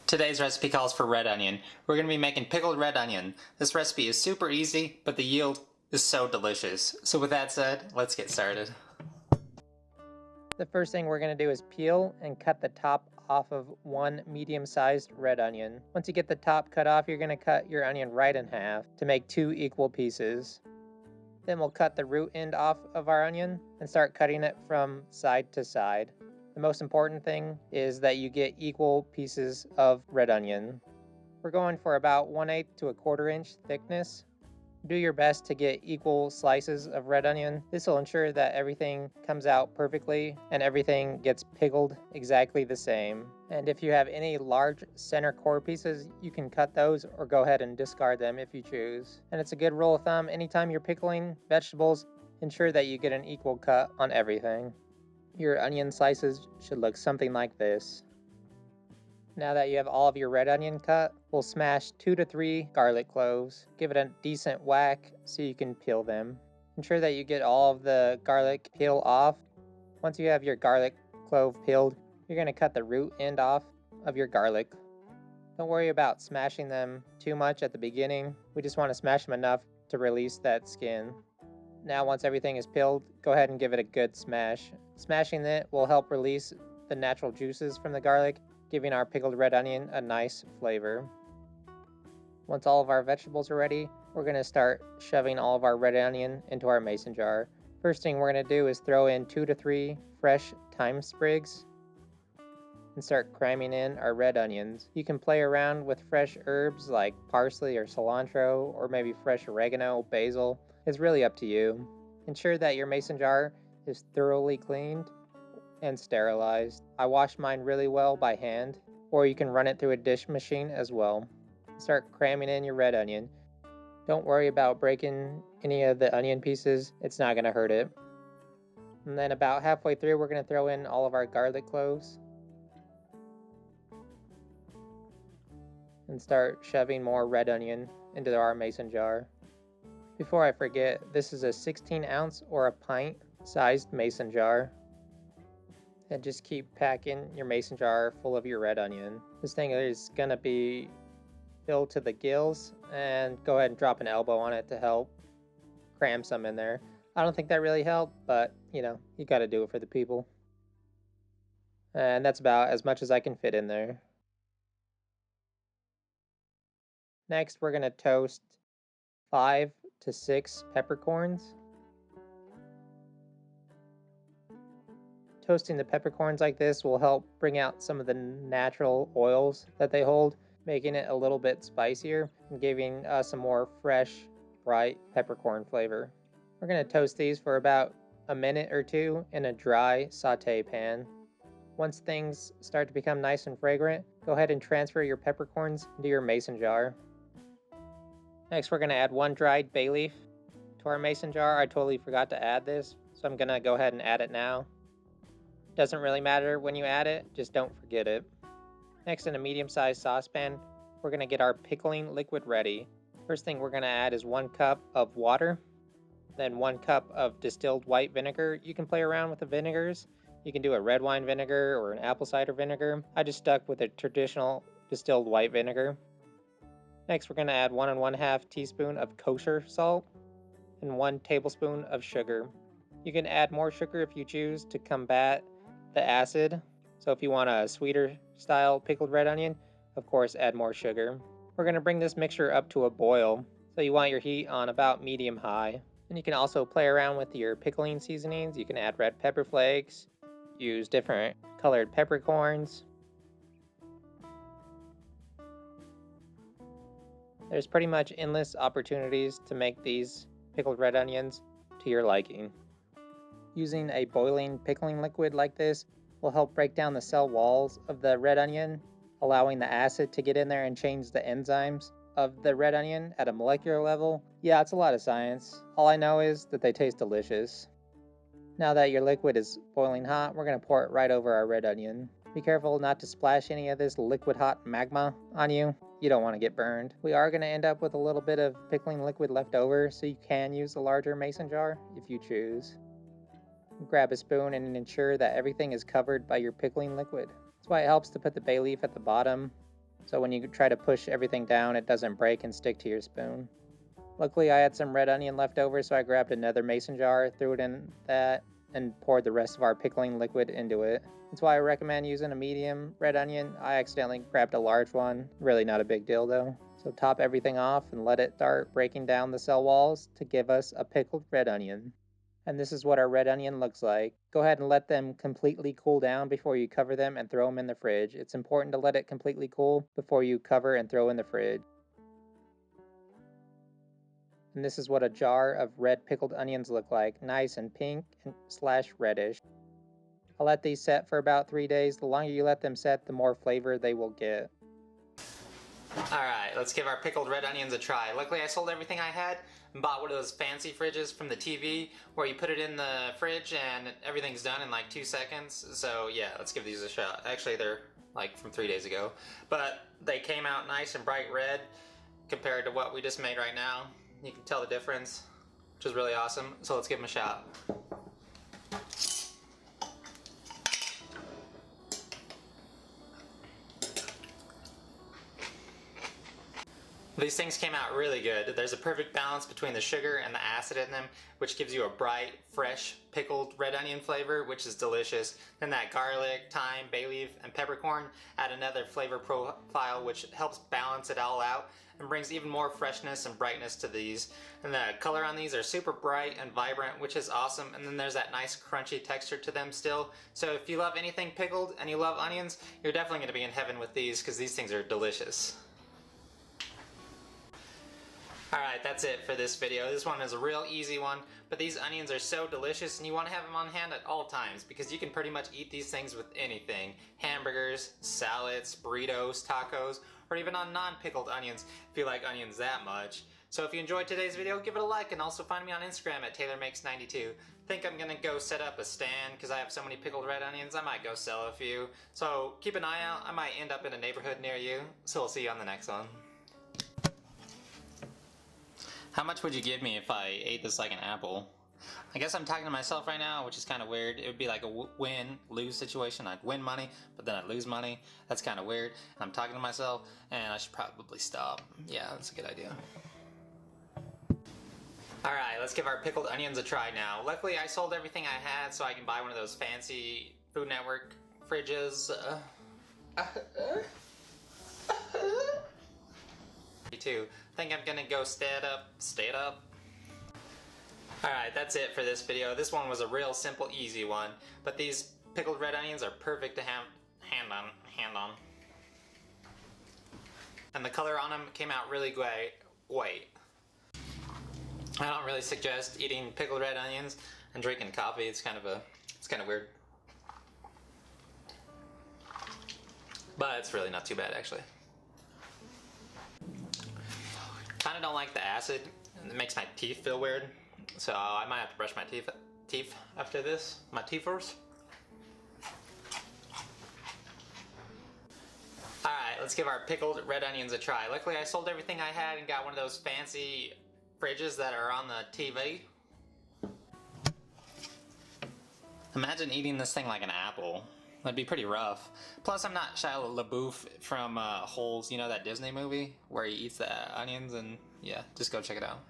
Today's recipe calls for red onion. We're going to be making pickled red onion. This recipe is super easy, but the yield is so delicious. So with that said, let's get started. The first thing we're going to do is peel and cut the top off of one medium-sized red onion. Once you get the top cut off, you're going to cut your onion right in half to make 2 equal pieces. Then we'll cut the root end off of our onion and start cutting it from side to side. The most important thing is that you get equal pieces of red onion. We're going for about 1/8 to 1/4 inch thickness. Do your best to get equal slices of red onion. This will ensure that everything comes out perfectly and everything gets pickled exactly the same. And if you have any large center core pieces, you can cut those or go ahead and discard them if you choose. And it's a good rule of thumb, anytime you're pickling vegetables, ensure that you get an equal cut on everything. Your onion slices should look something like this. Now that you have all of your red onion cut, we'll smash 2 to 3 garlic cloves. Give it a decent whack so you can peel them. Ensure that you get all of the garlic peel off. Once you have your garlic clove peeled, you're going to cut the root end off of your garlic. Don't worry about smashing them too much at the beginning. We just want to smash them enough to release that skin. Now once everything is peeled, go ahead and give it a good smash. Smashing it will help release the natural juices from the garlic, giving our pickled red onion a nice flavor. Once all of our vegetables are ready, we're going to start shoving all of our red onion into our mason jar. First thing we're going to do is throw in 2 to 3 fresh thyme sprigs and start cramming in our red onions. You can play around with fresh herbs like parsley or cilantro, or maybe fresh oregano, basil. It's really up to you. Ensure that your mason jar is thoroughly cleaned and sterilized. I wash mine really well by hand, or you can run it through a dish machine as well. Start cramming in your red onion. Don't worry about breaking any of the onion pieces, it's not going to hurt it. And then about halfway through, we're going to throw in all of our garlic cloves and start shoving more red onion into our mason jar. Before I forget, this is a 16-ounce or a pint sized mason jar. And just keep packing your mason jar full of your red onion. This thing is gonna be filled to the gills, and go ahead and drop an elbow on it to help cram some in there. I don't think that really helped, but you gotta do it for the people. And that's about as much as I can fit in there. Next, we're gonna toast 5 to 6 peppercorns. Toasting the peppercorns like this will help bring out some of the natural oils that they hold, making it a little bit spicier and giving us a more fresh, bright peppercorn flavor. We're going to toast these for about a minute or two in a dry saute pan. Once things start to become nice and fragrant, go ahead and transfer your peppercorns into your mason jar. Next, we're going to add 1 dried bay leaf to our mason jar. I totally forgot to add this, so I'm going to go ahead and add it now. Doesn't really matter when you add it, just don't forget it. Next, in a medium-sized saucepan, we're going to get our pickling liquid ready. First thing we're going to add is 1 cup of water, then 1 cup of distilled white vinegar. You can play around with the vinegars. You can do a red wine vinegar or an apple cider vinegar. I just stuck with a traditional distilled white vinegar. Next, we're going to add 1 1/2 teaspoon of kosher salt and 1 tablespoon of sugar. You can add more sugar if you choose to combat the acid. So if you want a sweeter style pickled red onion, of course add more sugar. We're going to bring this mixture up to a boil, so you want your heat on about medium high. And you can also play around with your pickling seasonings. You can add red pepper flakes, use different colored peppercorns. There's pretty much endless opportunities to make these pickled red onions to your liking. Using a boiling pickling liquid like this will help break down the cell walls of the red onion, allowing the acid to get in there and change the enzymes of the red onion at a molecular level. Yeah, it's a lot of science. All I know is that they taste delicious. Now that your liquid is boiling hot, we're going to pour it right over our red onion. Be careful not to splash any of this liquid hot magma on you. You don't want to get burned. We are going to end up with a little bit of pickling liquid left over, so you can use a larger mason jar if you choose. Grab a spoon and ensure that everything is covered by your pickling liquid. That's why it helps to put the bay leaf at the bottom so when you try to push everything down, it doesn't break and stick to your spoon. Luckily, I had some red onion left over, so I grabbed another mason jar, threw it in that, and poured the rest of our pickling liquid into it. That's why I recommend using a medium red onion. I accidentally grabbed a large one. Really not a big deal though. So top everything off and let it start breaking down the cell walls to give us a pickled red onion. And this is what our red onion looks like. Go ahead and let them completely cool down before you cover them and throw them in the fridge. It's important to let it completely cool before you cover and throw in the fridge. And this is what a jar of red pickled onions look like, nice and pink slash reddish. I'll let these set for about 3 days. The longer you let them set, the more flavor they will get. Alright, let's give our pickled red onions a try. Luckily I sold everything I had and bought one of those fancy fridges from the TV where you put it in the fridge and everything's done in like 2 seconds. So yeah, let's give these a shot. Actually they're like from 3 days ago. But they came out nice and bright red compared to what we just made right now. You can tell the difference, which is really awesome. So let's give them a shot. These things came out really good. There's a perfect balance between the sugar and the acid in them, which gives you a bright, fresh, pickled red onion flavor, which is delicious. Then that garlic, thyme, bay leaf, and peppercorn add another flavor profile, which helps balance it all out and brings even more freshness and brightness to these. And the color on these are super bright and vibrant, which is awesome. And then there's that nice crunchy texture to them still. So if you love anything pickled and you love onions, you're definitely going to be in heaven with these because these things are delicious. Alright, that's it for this video. This one is a real easy one, but these onions are so delicious and you want to have them on hand at all times because you can pretty much eat these things with anything. Hamburgers, salads, burritos, tacos, or even on non-pickled onions if you like onions that much. So if you enjoyed today's video, give it a like and also find me on Instagram at TaylorMakes92. Think I'm gonna go set up a stand because I have so many pickled red onions, I might go sell a few. So keep an eye out, I might end up in a neighborhood near you. So we'll see you on the next one. How much would you give me if I ate this like an apple? I guess I'm talking to myself right now, which is kind of weird. It would be like a win-lose situation. I'd win money, but then I'd lose money. That's kind of weird. I'm talking to myself, and I should probably stop. Yeah, that's a good idea. Alright, let's give our pickled onions a try now. Luckily, I sold everything I had so I can buy one of those fancy Food Network fridges. Too. Think I'm gonna go stayed up. Alright, that's it for this video. This one was a real simple, easy one, but these pickled red onions are perfect to have hand on. And the color on them came out really great. Wait. I don't really suggest eating pickled red onions and drinking coffee. It's kind of weird. But it's really not too bad actually. Kind of don't like the acid. It makes my teeth feel weird. So I might have to brush my teeth after this. My teethers. Alright, let's give our pickled red onions a try. Luckily I sold everything I had and got one of those fancy fridges that are on the TV. Imagine eating this thing like an apple. That'd be pretty rough. Plus, I'm not Shia LaBeouf from Holes, you know that Disney movie where he eats the onions and yeah, just go check it out.